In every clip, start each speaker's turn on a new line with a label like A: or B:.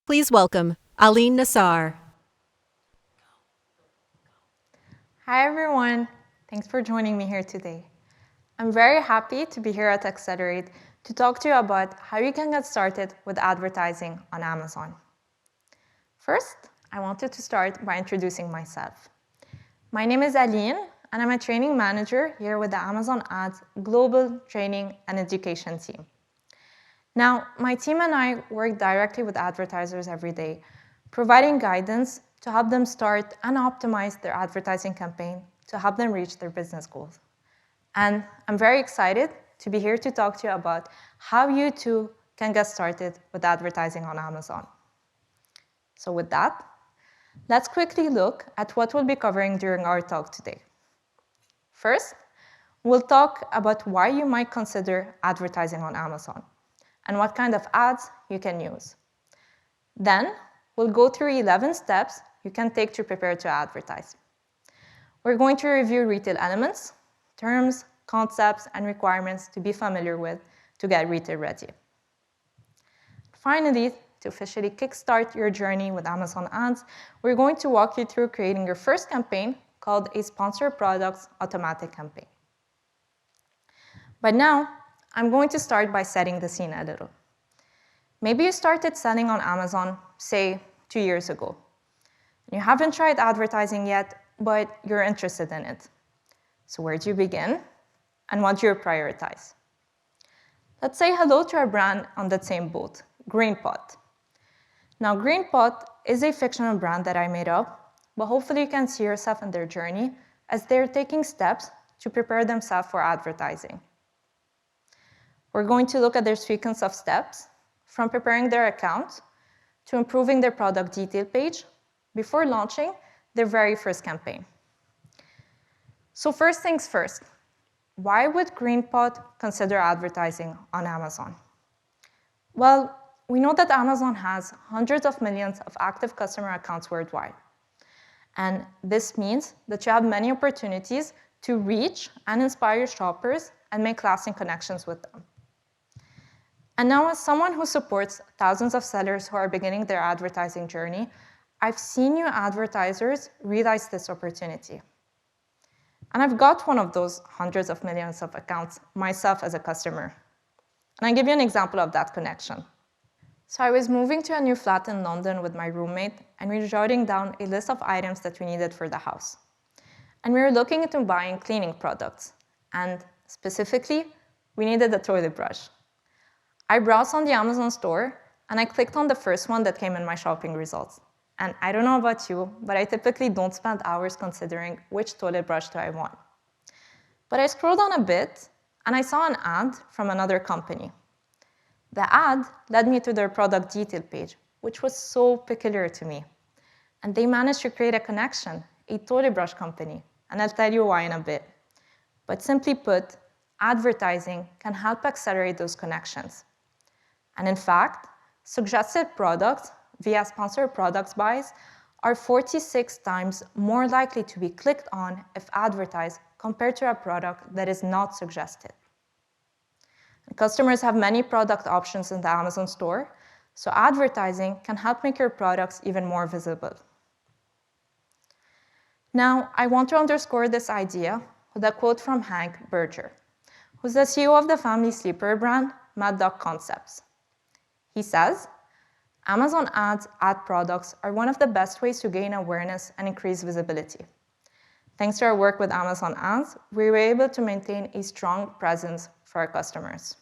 A: Please welcome Aline Nassar.
B: Hi everyone, thanks for joining me here today. I'm very happy to be here at Accelerate to talk to you about how you can get started with advertising on Amazon. First, I wanted to start by introducing myself. My name is Aline, and I'm a training manager here with the Amazon Ads Global Training and Education team. Now, my team and I work directly with advertisers every day, providing guidance to help them start and optimize their advertising campaign to help them reach their business goals. And I'm very excited to be here to talk to you about how you too can get started with advertising on Amazon. So with that, let's quickly look at what we'll be covering during our talk today. First, we'll talk about why you might consider advertising on Amazon and what kind of ads you can use. Then, we'll go through 11 steps you can take to prepare to advertise. We're going to review retail elements, terms, concepts, and requirements to be familiar with to get retail ready. Finally, to officially kickstart your journey with Amazon Ads, we're going to walk you through creating your first campaign called a Sponsored Products Automatic Campaign. But now, I'm going to start by setting the scene a little. Maybe you started selling on Amazon, say, 2 years ago. You haven't tried advertising yet, but you're interested in it. So where do you begin? And what do you prioritize? Let's say hello to a brand on that same boat, GreenPot. Now, GreenPot is a fictional brand that I made up, but hopefully you can see yourself in their journey as they're taking steps to prepare themselves for advertising. We're going to look at their sequence of steps, from preparing their account to improving their product detail page before launching their very first campaign. So first things first, why would GreenPot consider advertising on Amazon? Well, we know that Amazon has hundreds of millions of active customer accounts worldwide. And this means that you have many opportunities to reach and inspire your shoppers and make lasting connections with them. And now, as someone who supports thousands of sellers who are beginning their advertising journey, I've seen you advertisers realize this opportunity. And I've got one of those hundreds of millions of accounts myself as a customer. And I'll give you an example of that connection. So I was moving to a new flat in London with my roommate, and we were jotting down a list of items that we needed for the house. And we were looking into buying cleaning products. And specifically, we needed a toilet brush. I browsed on the Amazon store, and I clicked on the first one that came in my shopping results. And I don't know about you, but I typically don't spend hours considering which toilet brush do I want. But I scrolled on a bit, and I saw an ad from another company. The ad led me to their product detail page, which was so peculiar to me. And they managed to create a connection, a toilet brush company, and I'll tell you why in a bit. But simply put, advertising can help accelerate those connections. And in fact, suggested products via sponsored products buys are 46 times more likely to be clicked on if advertised compared to a product that is not suggested. And customers have many product options in the Amazon store, so advertising can help make your products even more visible. Now, I want to underscore this idea with a quote from Hank Berger, who's the CEO of the family sleepwear brand, Mad Dog Concepts. He says, Amazon Ads ad products are one of the best ways to gain awareness and increase visibility. Thanks to our work with Amazon Ads, we were able to maintain a strong presence for our customers.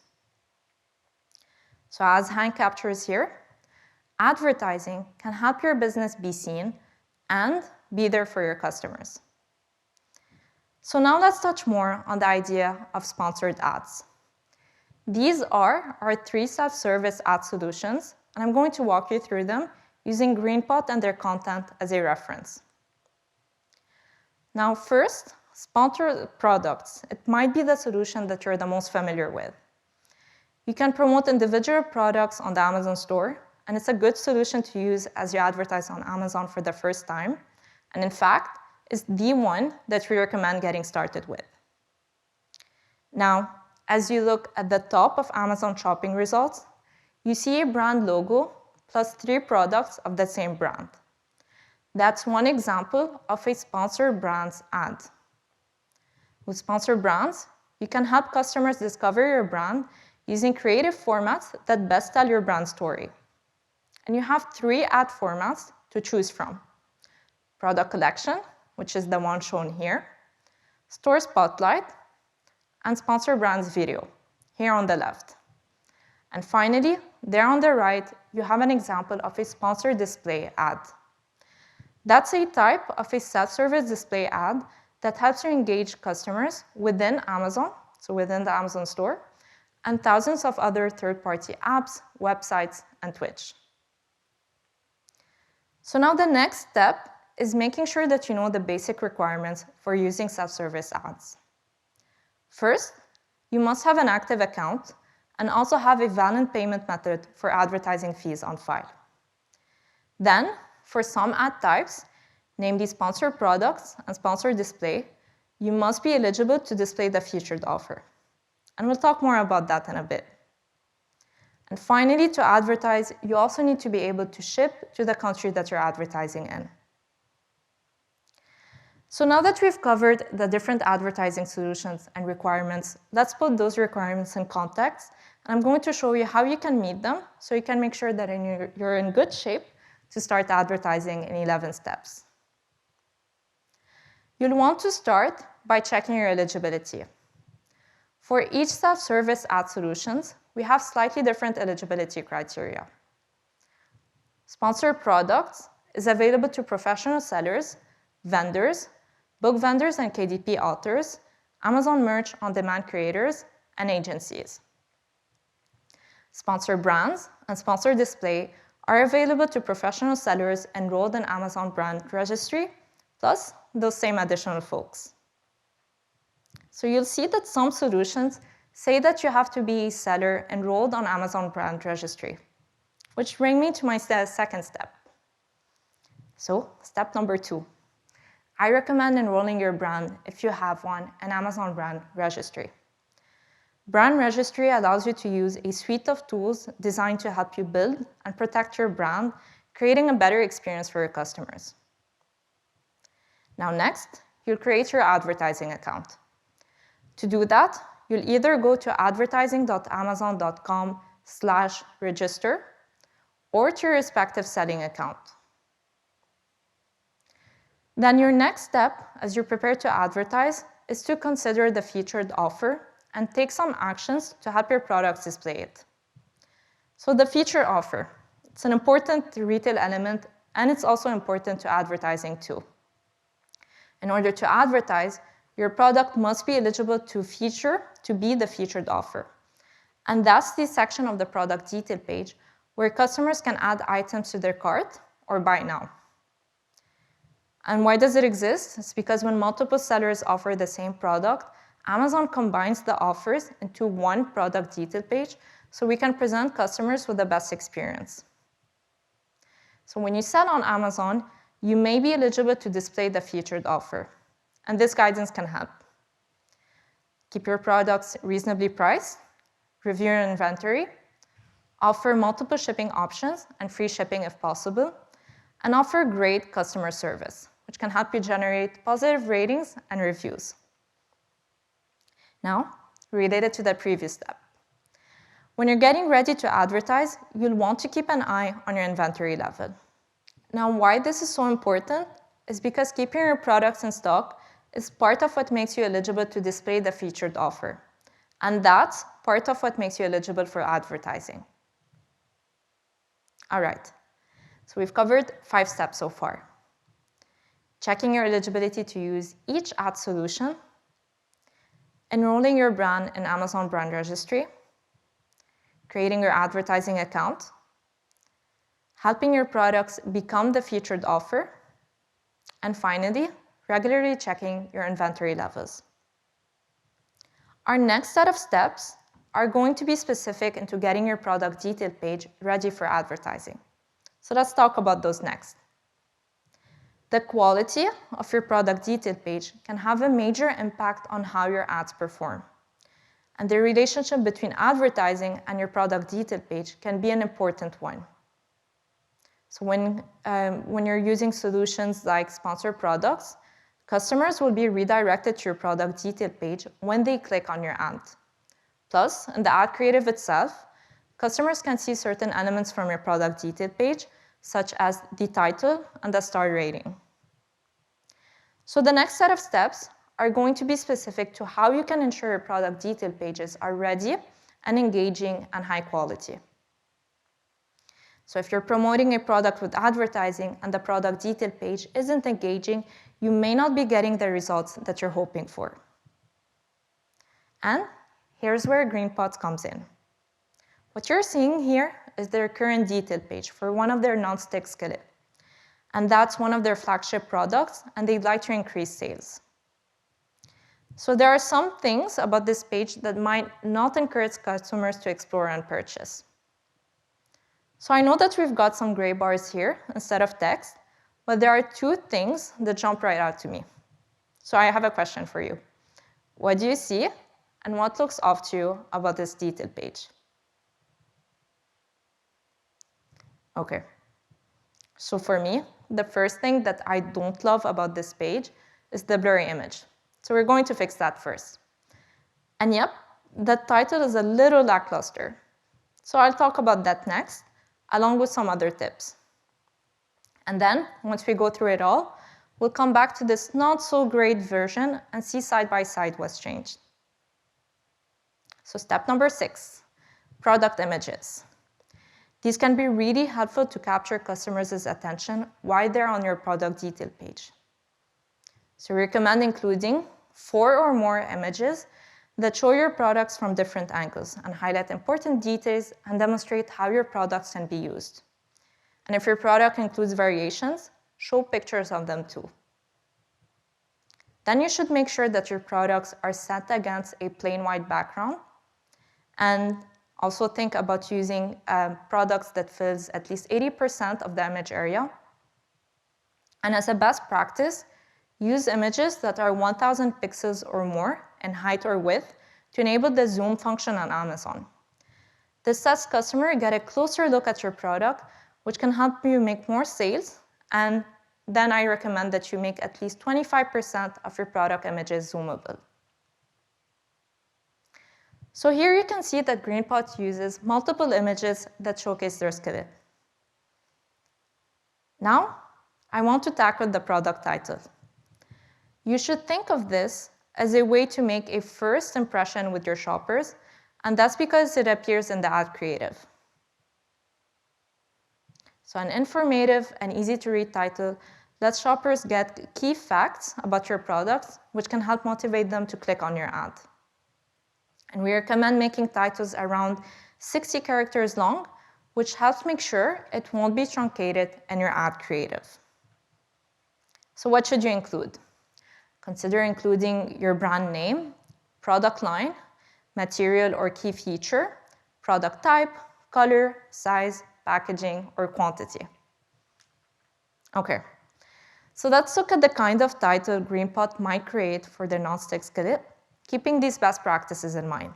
B: So as Hank captures here, advertising can help your business be seen and be there for your customers. So now let's touch more on the idea of sponsored ads. These are our 3 self-service ad solutions, and I'm going to walk you through them using GreenPot and their content as a reference. Now first, sponsored products. It might be the solution that you're the most familiar with. You can promote individual products on the Amazon store, and it's a good solution to use as you advertise on Amazon for the first time. And in fact, it's the one that we recommend getting started with. Now, as you look at the top of Amazon shopping results, you see a brand logo plus 3 products of the same brand. That's one example of a sponsored brands ad. With sponsored brands, you can help customers discover your brand using creative formats that best tell your brand story. And you have 3 ad formats to choose from: Product Collection, which is the one shown here, Store Spotlight, and Sponsored Brands Video, here on the left. And finally, there on the right, you have an example of a sponsored display ad. That's a type of a self-service display ad that helps you engage customers within Amazon, so within the Amazon store, and thousands of other third-party apps, websites, and Twitch. So now the next step is making sure that you know the basic requirements for using self-service ads. First, you must have an active account and also have a valid payment method for advertising fees on file. Then, for some ad types, namely sponsored products and sponsored display, you must be eligible to display the featured offer. And we'll talk more about that in a bit. And finally, to advertise, you also need to be able to ship to the country that you're advertising in. So now that we've covered the different advertising solutions and requirements, let's put those requirements in context. And I'm going to show you how you can meet them so you can make sure that you're in good shape to start advertising in 11 steps. You'll want to start by checking your eligibility. For each self-service ad solutions, we have slightly different eligibility criteria. Sponsored products is available to professional sellers, vendors, book vendors and KDP authors, Amazon Merch on-demand creators, and agencies. Sponsored brands and sponsored display are available to professional sellers enrolled in Amazon Brand Registry, plus those same additional folks. So you'll see that some solutions say that you have to be a seller enrolled on Amazon Brand Registry, which brings me to my second step. So step number 2. I recommend enrolling your brand, if you have one, in Amazon Brand Registry. Brand Registry allows you to use a suite of tools designed to help you build and protect your brand, creating a better experience for your customers. Now next, you'll create your advertising account. To do that, you'll either go to advertising.amazon.com/register or to your respective selling account. Then your next step, as you prepare to advertise, is to consider the featured offer and take some actions to help your products display it. So the featured offer, it's an important retail element, and it's also important to advertising too. In order to advertise, your product must be eligible to be the featured offer. And that's the section of the product detail page where customers can add items to their cart or buy now. And why does it exist? It's because when multiple sellers offer the same product, Amazon combines the offers into one product detail page so we can present customers with the best experience. So when you sell on Amazon, you may be eligible to display the featured offer. And this guidance can help. Keep your products reasonably priced, review your inventory, offer multiple shipping options and free shipping if possible, and offer great customer service, which can help you generate positive ratings and reviews. Now, related to the previous step. When you're getting ready to advertise, you'll want to keep an eye on your inventory level. Now, why this is so important is because keeping your products in stock is part of what makes you eligible to display the featured offer. And that's part of what makes you eligible for advertising. All right, so we've covered 5 steps so far. Checking your eligibility to use each ad solution, enrolling your brand in Amazon Brand Registry, creating your advertising account, helping your products become the featured offer, and finally, regularly checking your inventory levels. Our next set of steps are going to be specific into getting your product detail page ready for advertising. So let's talk about those next. The quality of your product detail page can have a major impact on how your ads perform. And the relationship between advertising and your product detail page can be an important one. So when you're using solutions like sponsored products, customers will be redirected to your product detail page when they click on your ad. Plus, in the ad creative itself, customers can see certain elements from your product detail page, such as the title and the star rating. So the next set of steps are going to be specific to how you can ensure your product detail pages are ready and engaging and high quality. So if you're promoting a product with advertising and the product detail page isn't engaging, you may not be getting the results that you're hoping for. And here's where GreenPots comes in. What you're seeing here is their current detail page for one of their non-stick skillet. And that's one of their flagship products, and they'd like to increase sales. So there are some things about this page that might not encourage customers to explore and purchase. So I know that we've got some gray bars here instead of text, but there are two things that jump right out to me. So I have a question for you. What do you see, and what looks off to you about this detail page? Okay. So for me, the first thing that I don't love about this page is the blurry image. So we're going to fix that first. And yep, the title is a little lackluster. So I'll talk about that next, along with some other tips. And then, once we go through it all, we'll come back to this not so great version and see side by side what's changed. So step number 6, product images. These can be really helpful to capture customers' attention while they're on your product detail page. So we recommend including 4 or more images that show your products from different angles and highlight important details and demonstrate how your products can be used. And if your product includes variations, show pictures of them too. Then you should make sure that your products are set against a plain white background, and also think about using products that fills at least 80% of the image area. And as a best practice, use images that are 1,000 pixels or more in height or width to enable the zoom function on Amazon. This lets customers get a closer look at your product, which can help you make more sales, and then I recommend that you make at least 25% of your product images zoomable. So here you can see that GreenPots uses multiple images that showcase their skillet. Now, I want to tackle the product title. You should think of this as a way to make a first impression with your shoppers, and that's because it appears in the ad creative. So an informative and easy-to-read title lets shoppers get key facts about your products, which can help motivate them to click on your ad. And we recommend making titles around 60 characters long, which helps make sure it won't be truncated in your ad creative. So what should you include? Consider including your brand name, product line, material or key feature, product type, color, size, packaging, or quantity. Okay, so let's look at the kind of title GreenPot might create for their non-stick skillet, keeping these best practices in mind.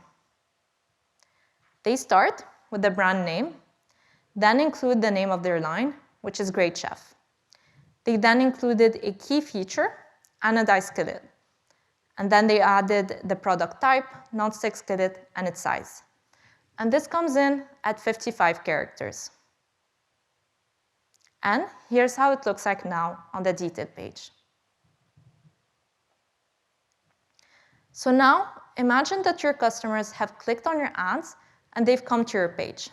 B: They start with the brand name, then include the name of their line, which is Great Chef. They then included a key feature, anodized skillet. And then they added the product type, non-stick skillet, and its size. And this comes in at 55 characters. And here's how it looks like now on the detail page. So now, imagine that your customers have clicked on your ads and they've come to your page.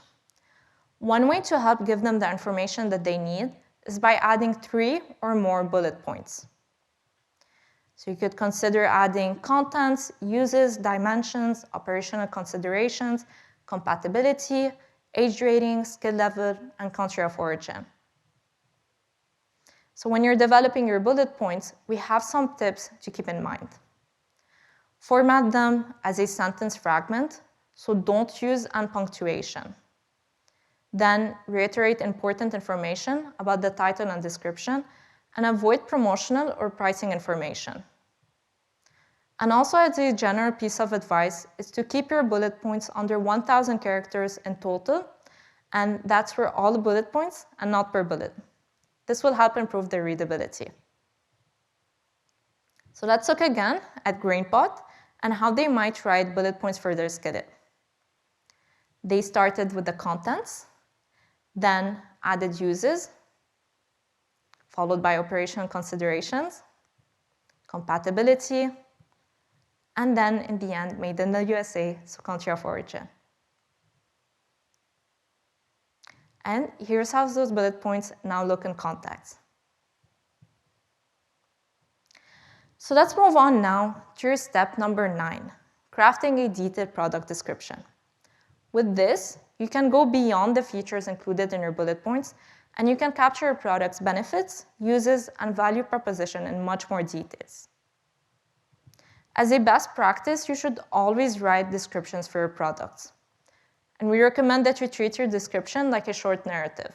B: One way to help give them the information that they need is by adding 3 or more bullet points. So you could consider adding contents, uses, dimensions, operational considerations, compatibility, age rating, skill level, and country of origin. So when you're developing your bullet points, we have some tips to keep in mind. Format them as a sentence fragment, so don't use unpunctuation. Then reiterate important information about the title and description, and avoid promotional or pricing information. And also, as a general piece of advice, is to keep your bullet points under 1,000 characters in total, And that's for all the bullet points and not per bullet. This will help improve their readability. So let's look again at GrainPot and how they might write bullet points for their skillet. They started with the contents, then added uses, followed by operational considerations, compatibility, and then in the end made in the USA, so country of origin. And here's how those bullet points now look in context. So let's move on now to your step number 9, crafting a detailed product description. With this, you can go beyond the features included in your bullet points, and you can capture your product's benefits, uses, and value proposition in much more details. As a best practice, you should always write descriptions for your products. And we recommend that you treat your description like a short narrative.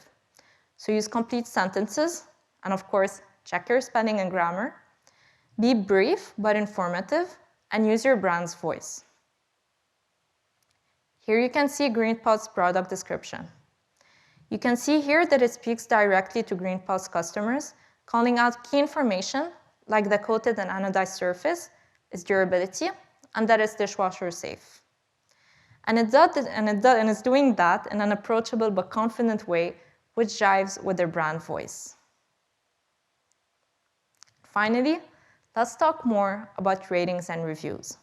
B: So use complete sentences, and of course, check your spelling and grammar. Be brief but informative, and use your brand's voice. Here you can see GrainPot's product description. You can see here that it speaks directly to GrainPot's customers, calling out key information like the coated and anodized surface, its durability, and that it's dishwasher safe. And it's doing that in an approachable but confident way, which jives with their brand voice. Finally, let's talk more about ratings and reviews.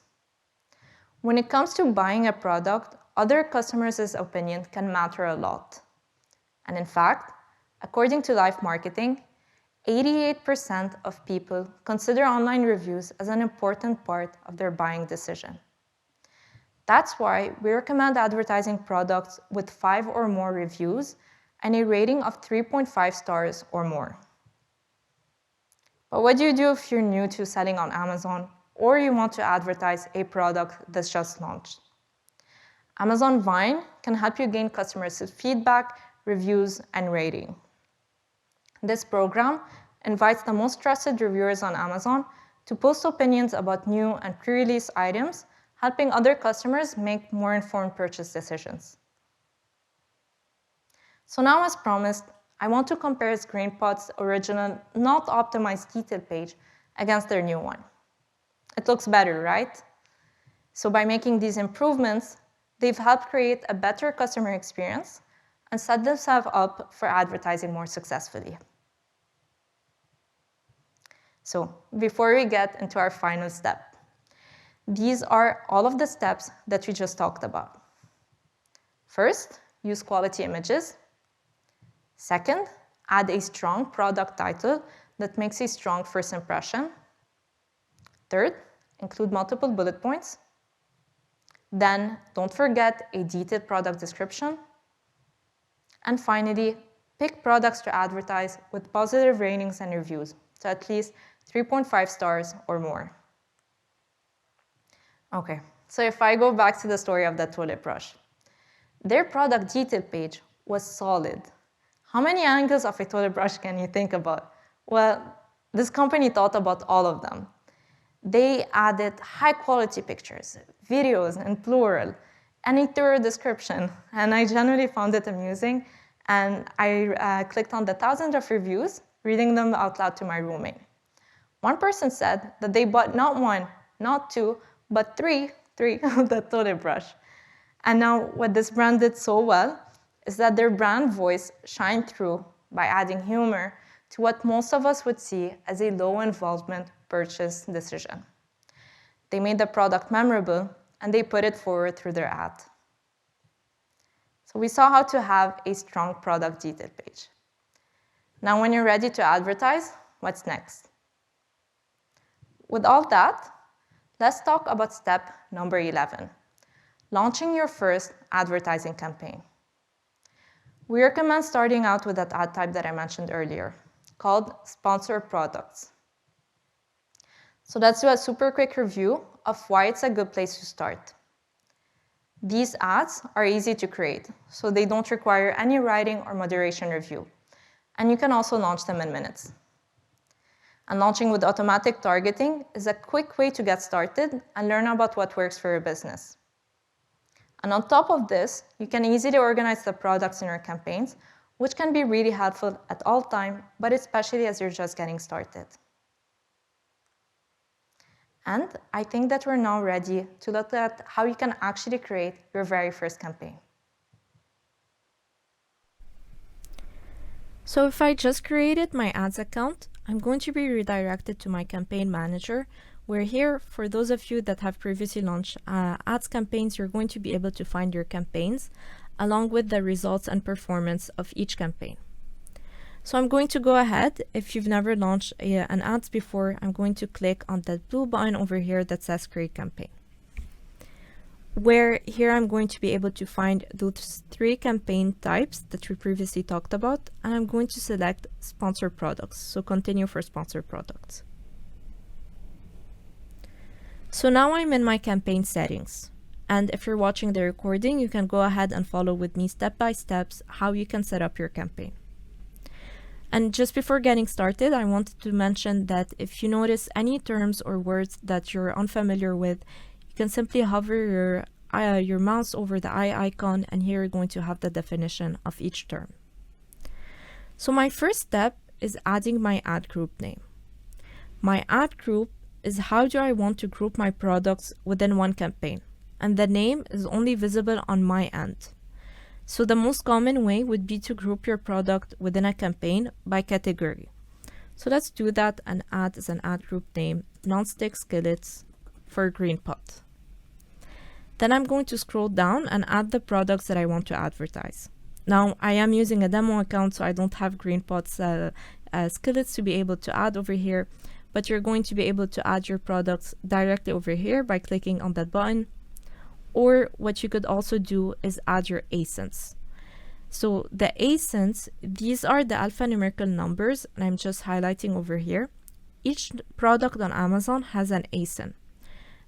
B: When it comes to buying a product, other customers' opinion can matter a lot. And in fact, according to Life Marketing, 88% of people consider online reviews as an important part of their buying decision. That's why we recommend advertising products with 5 or more reviews and a rating of 3.5 stars or more. But what do you do if you're new to selling on Amazon or you want to advertise a product that's just launched? Amazon Vine can help you gain customers' feedback, reviews, and rating. This program invites the most trusted reviewers on Amazon to post opinions about new and pre-release items, helping other customers make more informed purchase decisions. So now, as promised, I want to compare GrainPot's original, not optimized detail page against their new one. It looks better, right? So by making these improvements, they've helped create a better customer experience and set themselves up for advertising more successfully. So before we get into our final step, these are all of the steps that we just talked about. First, use quality images. Second, add a strong product title that makes a strong first impression. Third, include multiple bullet points. Then, don't forget a detailed product description. And finally, pick products to advertise with positive ratings and reviews, so at least 3.5 stars or more. Okay, so if I go back to the story of the toilet brush, their product detail page was solid. How many angles of a toilet brush can you think about? Well, this company thought about all of them. They added high-quality pictures, videos in plural, and a thorough description, and I genuinely found it amusing, and I clicked on the thousands of reviews, reading them out loud to my roommate. One person said that they bought not 1, not 2, but three of the toilet brush. And now what this brand did so well is that their brand voice shined through by adding humor to what most of us would see as a low-involvement purchase decision. They made the product memorable, and they put it forward through their ad. So we saw how to have a strong product detail page. Now when you're ready to advertise, what's next? With all that, let's talk about step number 11, launching your first advertising campaign. We recommend starting out with that ad type that I mentioned earlier, called sponsored products. So let's do a super quick review of why it's a good place to start. These ads are easy to create, so they don't require any writing or moderation review, and you can also launch them in minutes. And launching with automatic targeting is a quick way to get started and learn about what works for your business. And on top of this, you can easily organize the products in your campaigns, which can be really helpful at all time, but especially as you're just getting started. And I think that we're now ready to look at how you can actually create your very first campaign.
C: So if I just created my ads account, I'm going to be redirected to my campaign manager, where here, for those of you that have previously launched ads campaigns, you're going to be able to find your campaigns along with the results and performance of each campaign. So I'm going to go ahead. If you've never launched an ads before, I'm going to click on that blue button over here that says create campaign, where here I'm going to be able to find those 3 campaign types that we previously talked about, and I'm going to select sponsor products, so continue for sponsor products. So now I'm in my campaign settings, and if you're watching the recording, you can go ahead and follow with me step by steps how you can set up your campaign. And just before getting started, I wanted to mention that if you notice any terms or words that you're unfamiliar with, you can simply hover your mouse over the eye icon, and here you're going to have the definition of each term. So my first step is adding my ad group name. My ad group is how do I want to group my products within one campaign, and the name is only visible on my end. So the most common way would be to group your product within a campaign by category. So let's do that and add as an ad group name non-stick skillets for green pot. Then I'm going to scroll down and add the products that I want to advertise. Now I am using a demo account, so I don't have green pots skillets to be able to add over here, but you're going to be able to add your products directly over here by clicking on that button. Or what you could also do is add your ASINs. So the ASINs, these are the alphanumerical numbers, and I'm just highlighting over here. Each product on Amazon has an ASIN,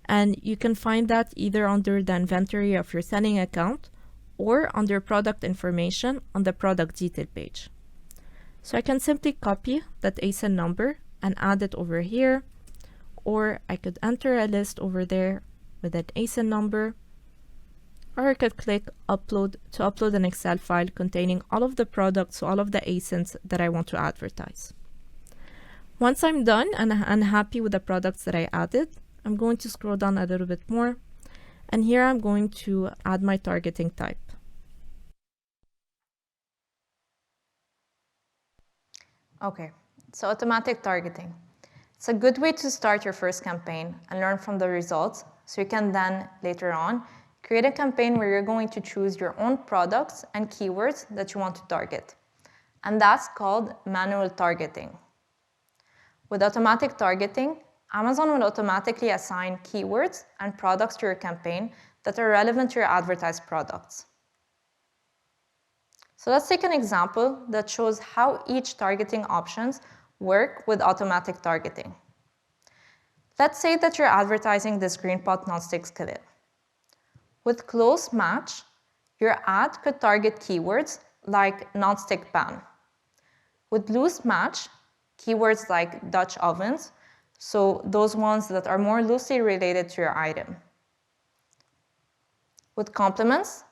C: and you can find that either under the inventory of your selling account or under product information on the product detail page. So I can simply copy that ASIN number and add it over here, or I could enter a list over there with that ASIN number, or I could click upload to upload an Excel file containing all of the products, all of the ASINs that I want to advertise. Once I'm done and I'm happy with the products that I added, I'm going to scroll down a little bit more, and here I'm going to add my targeting type.
B: Okay, so automatic targeting. It's a good way to start your first campaign and learn from the results, so you can then, later on, create a campaign where you're going to choose your own products and keywords that you want to target. And that's called manual targeting. With automatic targeting, Amazon will automatically assign keywords and products to your campaign that are relevant to your advertised products. So let's take an example that shows how each targeting options work with automatic targeting. Let's say that you're advertising this green pot non-stick skillet. With close match, your ad could target keywords like non-stick pan. With loose match, keywords like Dutch ovens, so those ones that are more loosely related to your item. With complements,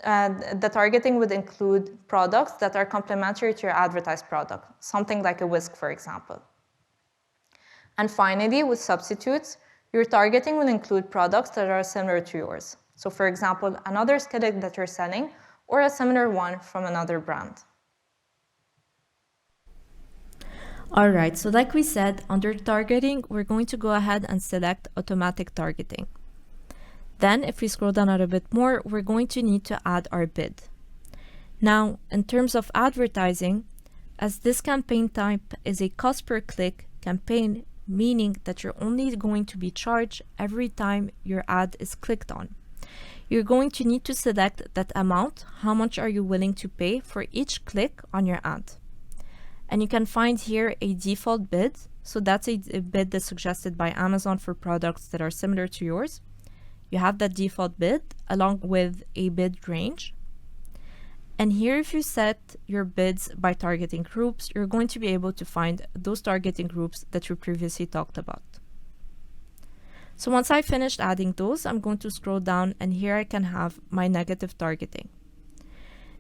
B: the targeting would include products that are complementary to your advertised product, something like a whisk, for example. And finally, with substitutes, your targeting will include products that are similar to yours. So for example, another skillet that you're selling, or a similar one from another brand.
C: All right, so like we said, under targeting, we're going to go ahead and select automatic targeting. Then if we scroll down a little bit more, we're going to need to add our bid. Now, in terms of advertising, as this campaign type is a cost per click campaign, meaning that you're only going to be charged every time your ad is clicked on. You're going to need to select that amount, how much are you willing to pay for each click on your ad. And you can find here a default bid, so that's a bid that's suggested by Amazon for products that are similar to yours. You have that default bid along with a bid range. And here, if you set your bids by targeting groups, you're going to be able to find those targeting groups that we previously talked about. So once I finished adding those, I'm going to scroll down and here I can have my negative targeting.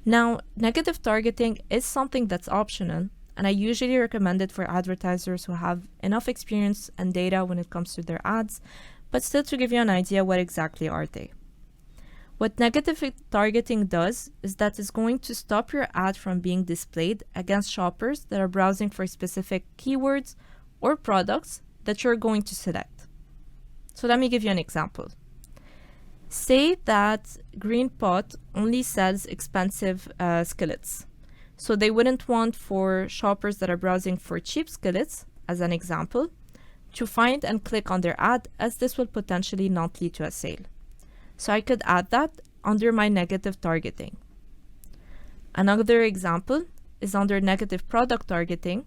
C: Now, negative targeting is something that's optional, and I usually recommend it for advertisers who have enough experience and data when it comes to their ads, but still to give you an idea, what exactly are they? What negative targeting does is that it's going to stop your ad from being displayed against shoppers that are browsing for specific keywords or products that you're going to select. So let me give you an example. Say that Greenpot only sells expensive skillets. So they wouldn't want for shoppers that are browsing for cheap skillets, as an example, to find and click on their ad, as this will potentially not lead to a sale. So I could add that under my negative targeting. Another example is under negative product targeting.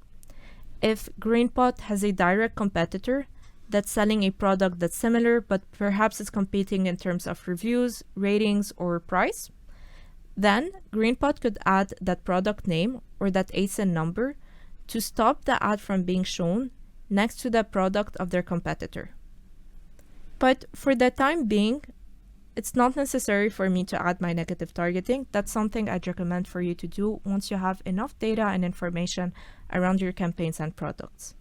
C: If Greenpot has a direct competitor that's selling a product that's similar, but perhaps it's competing in terms of reviews, ratings, or price, then Greenpot could add that product name or that ASIN number to stop the ad from being shown next to the product of their competitor. But for the time being, it's not necessary for me to add my negative targeting. That's something I'd recommend for you to do once you have enough data and information around your campaigns and products.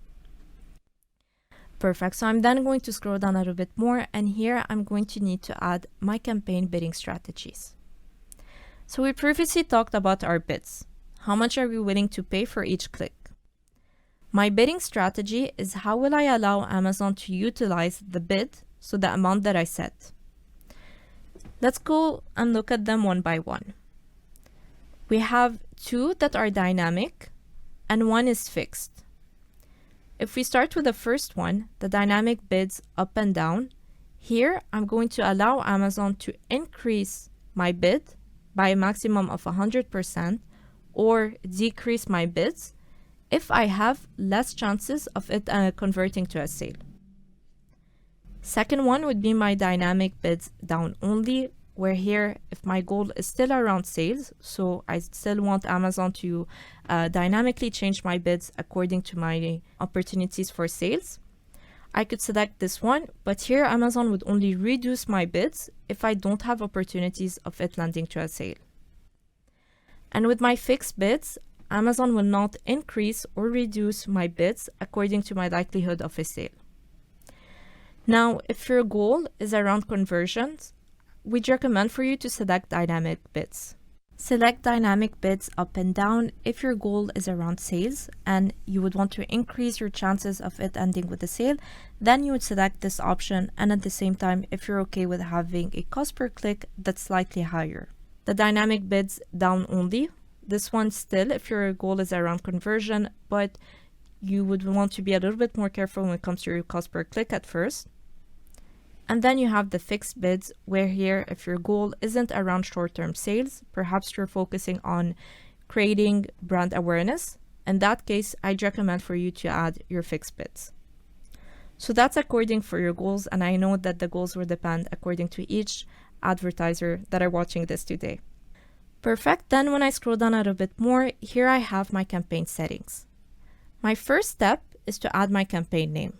C: Perfect. So I'm then going to scroll down a little bit more, and here I'm going to need to add my campaign bidding strategies. So we previously talked about our bids. How much are we willing to pay for each click? My bidding strategy is how will I allow Amazon to utilize the bid, so the amount that I set. Let's go and look at them one by one. We have two that are dynamic and one is fixed. If we start with the first one, the dynamic bids up and down, here I'm going to allow Amazon to increase my bid by a maximum of 100% or decrease my bids if I have less chances of it converting to a sale. Second one would be my dynamic bids down only, where here, if my goal is still around sales, so I still want Amazon to dynamically change my bids according to my opportunities for sales, I could select this one, but here Amazon would only reduce my bids if I don't have opportunities of it landing to a sale. And with my fixed bids, Amazon will not increase or reduce my bids according to my likelihood of a sale. Now, if your goal is around conversions, we'd recommend for you to select dynamic bids. Select dynamic bids up and down if your goal is around sales and you would want to increase your chances of it ending with a sale, then you would select this option, and at the same time, if you're okay with having a cost per click that's slightly higher. The dynamic bids down only, this one still if your goal is around conversion, but you would want to be a little bit more careful when it comes to your cost per click at first. And then you have the fixed bids, where here, if your goal isn't around short-term sales, perhaps you're focusing on creating brand awareness. In that case, I'd recommend for you to add your fixed bids. So that's according for your goals, and I know that the goals will depend according to each advertiser that are watching this today. Perfect. Then when I scroll down a little bit more, here I have my campaign settings. My first step is to add my campaign name.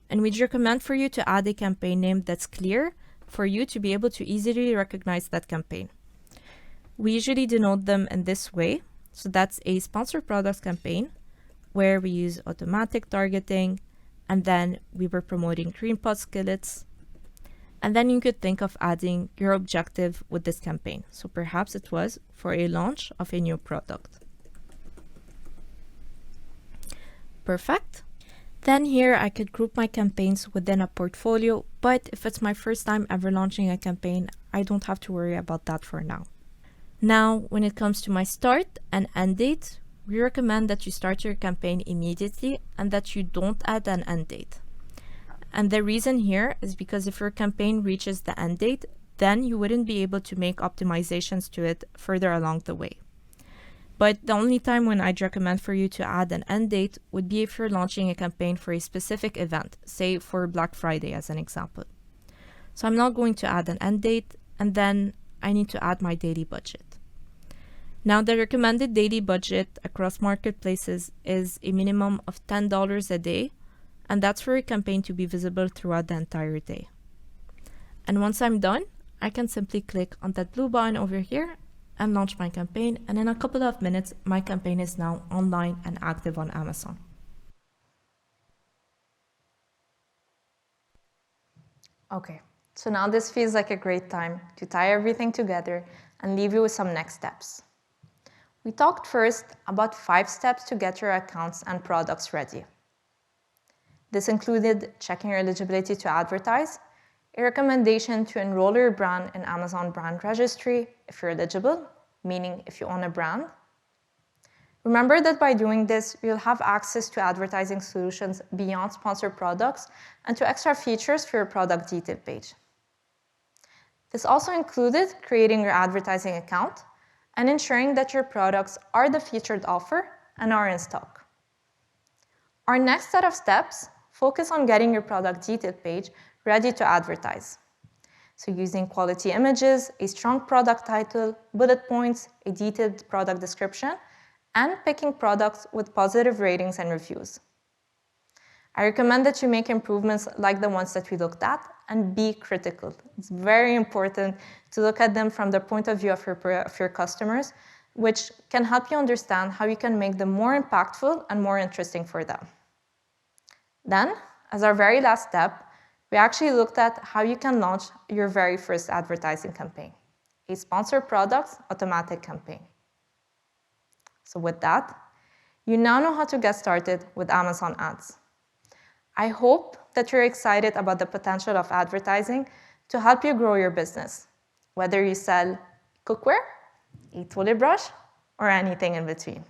C: And we'd recommend for you to add a campaign name that's clear for you to be able to easily recognize that campaign. We usually denote them in this way. So that's a sponsored products campaign where we use automatic targeting, and then we were promoting Greenpot skillets. And then you could think of adding your objective with this campaign. So perhaps it was for a launch of a new product. Perfect. Then here I could group my campaigns within a portfolio, but if it's my first time ever launching a campaign, I don't have to worry about that for now. Now, when it comes to my start and end date, we recommend that you start your campaign immediately and that you don't add an end date. And the reason here is because if your campaign reaches the end date, then you wouldn't be able to make optimizations to it further along the way. But the only time when I'd recommend for you to add an end date would be if you're launching a campaign for a specific event, say for Black Friday as an example. So I'm not going to add an end date, and then I need to add my daily budget. Now the recommended daily budget across marketplaces is a minimum of $10 a day, and that's for your campaign to be visible throughout the entire day. And once I'm done, I can simply click on that blue button over here and launch my campaign, and in a couple of minutes, my campaign is now online and active on Amazon.
B: Okay, so now this feels like a great time to tie everything together and leave you with some next steps. We talked first about 5 steps to get your accounts and products ready. This included checking your eligibility to advertise, a recommendation to enroll your brand in Amazon Brand Registry if you're eligible, meaning if you own a brand. Remember that by doing this, you'll have access to advertising solutions beyond sponsored products and to extra features for your product detail page. This also included creating your advertising account and ensuring that your products are the featured offer and are in stock. Our next set of steps focus on getting your product detail page ready to advertise. So using quality images, a strong product title, bullet points, a detailed product description, and picking products with positive ratings and reviews. I recommend that you make improvements like the ones that we looked at and be critical. It's very important to look at them from the point of view of your customers, which can help you understand how you can make them more impactful and more interesting for them. Then, as our very last step, we actually looked at how you can launch your very first advertising campaign, a sponsored products automatic campaign. So with that, you now know how to get started with Amazon ads. I hope that you're excited about the potential of advertising to help you grow your business, whether you sell cookware, a toilet brush, or anything in between.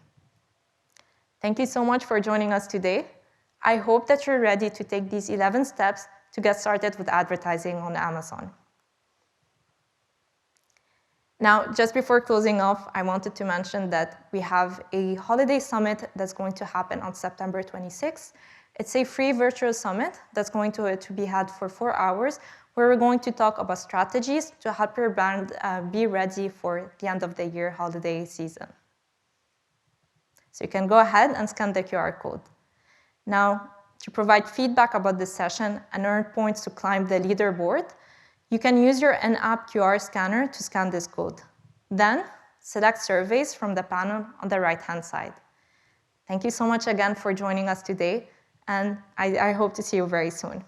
B: Thank you so much for joining us today. I hope that you're ready to take these 11 steps to get started with advertising on Amazon. Now, just before closing off, I wanted to mention that we have a holiday summit that's going to happen on September 26th. It's a free virtual summit that's going to be had for 4 hours, where we're going to talk about strategies to help your brand be ready for the end of the year holiday season. So you can go ahead and scan the QR code. Now, to provide feedback about this session and earn points to climb the leaderboard, you can use your in-app QR scanner to scan this code. Then, select surveys from the panel on the right-hand side. Thank you so much again for joining us today, and I hope to see you very soon.